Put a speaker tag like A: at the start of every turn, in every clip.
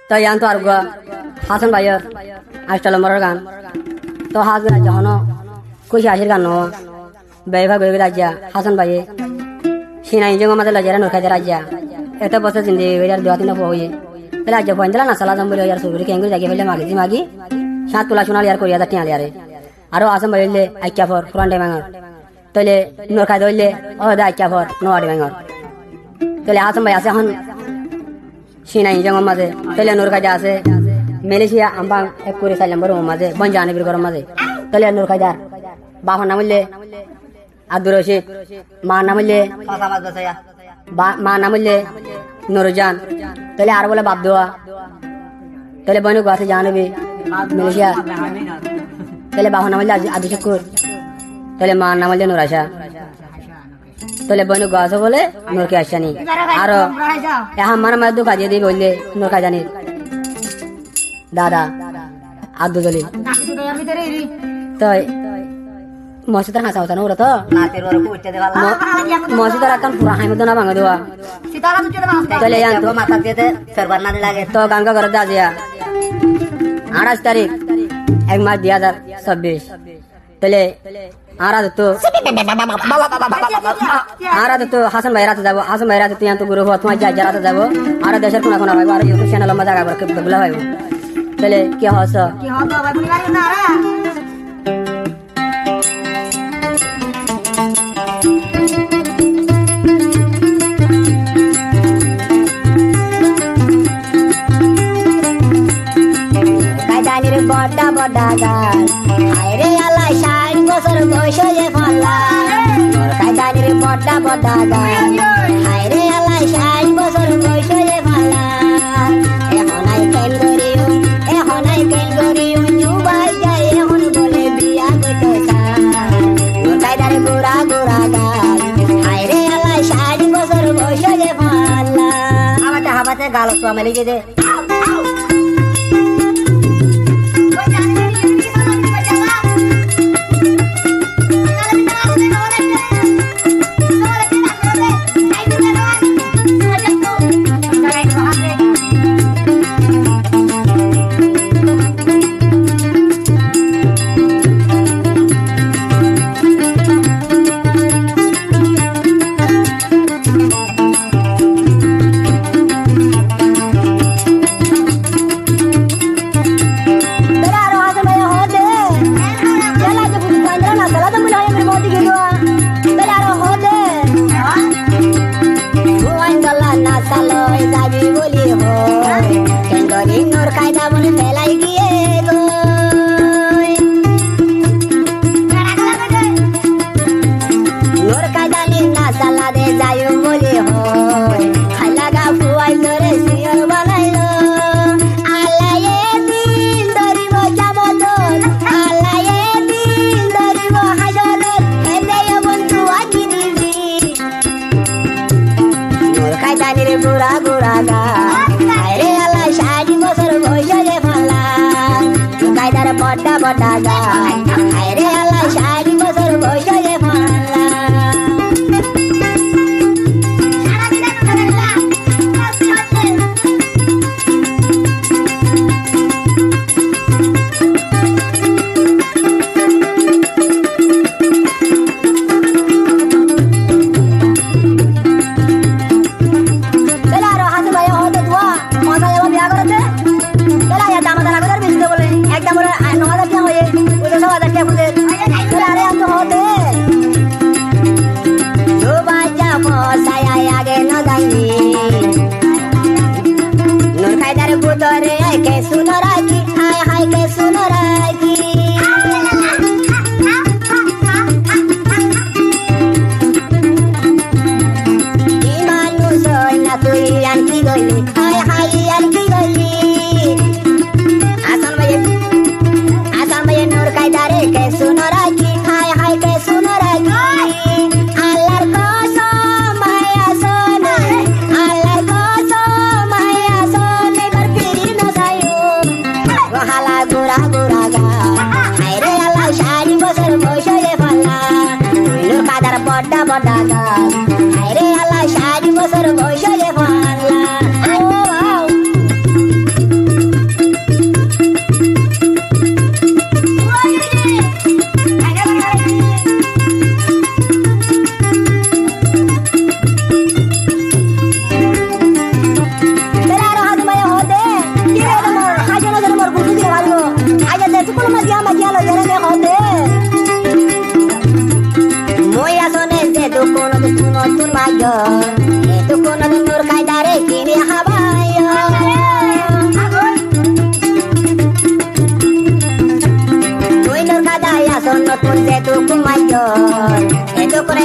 A: তো ইয়ান তো আর হাসান ভাইয়ের আষ্টা নম্বরের গান তো হাস গান যখন খুশি হাসির গান বেভাগ হয়ে রাজ্যা হাসান ভাইয়ে সিনা ইঞ্জিং আমাদের লজারা নরখাইতে রাজ্যা এত বছর জিন্দি আর দু তিন হয়ে রাজ্য পয়েন্ট দিলা না সালা যাম বলে আর সুবির কেঙ্গুরি জাগি ফেলে মাগি সাত তোলা সোনালি আর করিয়া টিয়া দিয়ারে আরো আসাম ভাইলে আইক্যা ফর পুরান ডেমাঙর তইলে নরখাই ধরলে ও দা আইক্যা ফর নোয়া ডেমাঙর তইলে আসাম ভাই আছে এখন সিনা ইঞ্জিং মাঝে তইলে নরখাই আছে মালয়েশিয়া আম্বাং এক করে 4 নম্বর মাঝে বঞ্জানিবির গরম মাঝে তইলে নরখাই দার বাহর নাম হইলে আব্দুর রশিদ মা নাম হইলে মা নাম হইলে নুরজান তাহলে আর বলে বাপ দোয়া তাহলে বনু গাছে জানবি মালয়েশিয়া তাহলে বাহর নাম হইলে আদি শুকুর তাহলে মা নাম হইলে নুরাশা তাহলে বনু গাছে বলে নুরকে আসানি আর এখন মানে মায়ের দুঃখা দিয়ে দিবি বললে নুরকা জানি দাদা আব্দুল জলিল তো মসজিদের হাসা হতো না ওরা তো মসজিদের এখন পুরা হাইমদ না ভাঙা দেওয়া তাহলে তো গাঙ্গা ঘর দাজিয়া 28 তারিখ 1 মার্চ 2026 তাহলে আর তো হাসান ভাই রাতে যাবো হাসান ভাই রাতে তুই তো গুরু তোমার যা রাতে যাবো আর দেশের কোনা কোনা ভাইবো আর ইউটিউব চ্যানেল আমার জায়গা বলে ভাইবো তাহলে কি হস বড়া বড়া গান আইরে আল্লাহ 60 বছর বয়সে যে ফলা কায়দানির বড়া বড়া গান আইরে আল্লাহ 60 বছর বয়সে যে ফলা এখন আই কেন করিও জুবাই যায় এখন বলে বিয়া করতে চান কায়দারে গোরা গোরা গান আইরে আল্লাহ 60 বছর বয়সে যে ফলা হাবাতে গাল তো মেলে গেছে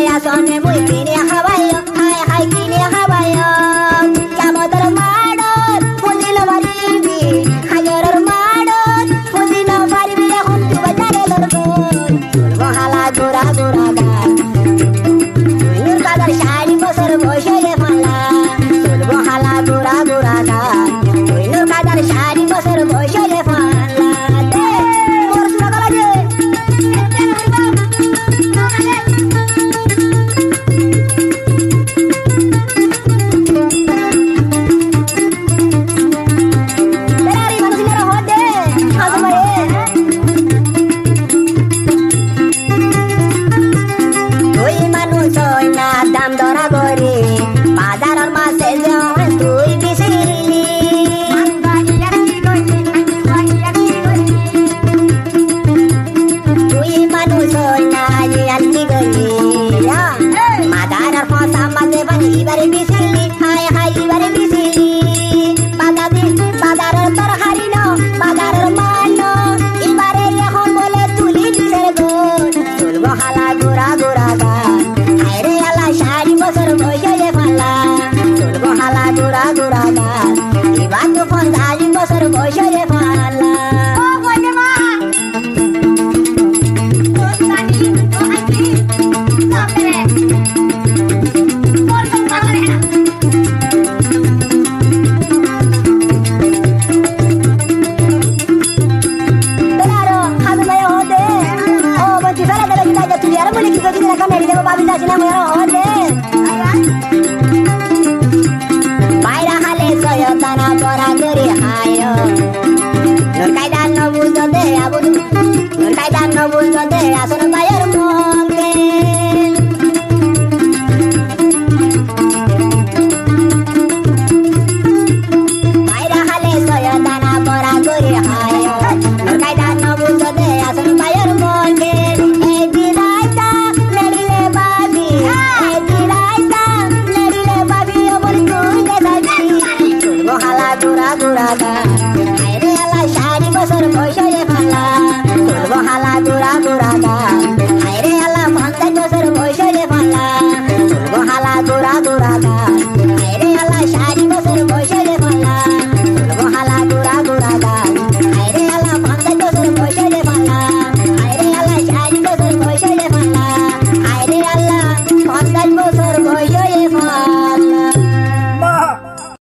B: Saya sonne muy kini hawayo, hai kini hawayo. Kamodar madot, pudino maribi, hayor madot, pudino maribi hun tu bajare lorgo. Sulgo hala gura gura ga. Nur kadar shari bosar boshe ye mala. Sulgo hala gura gura ga. Nur kadar shari bosar boshe ye mala. De, mor sura gala de. Bayra hale soyo tana bora gori hayo.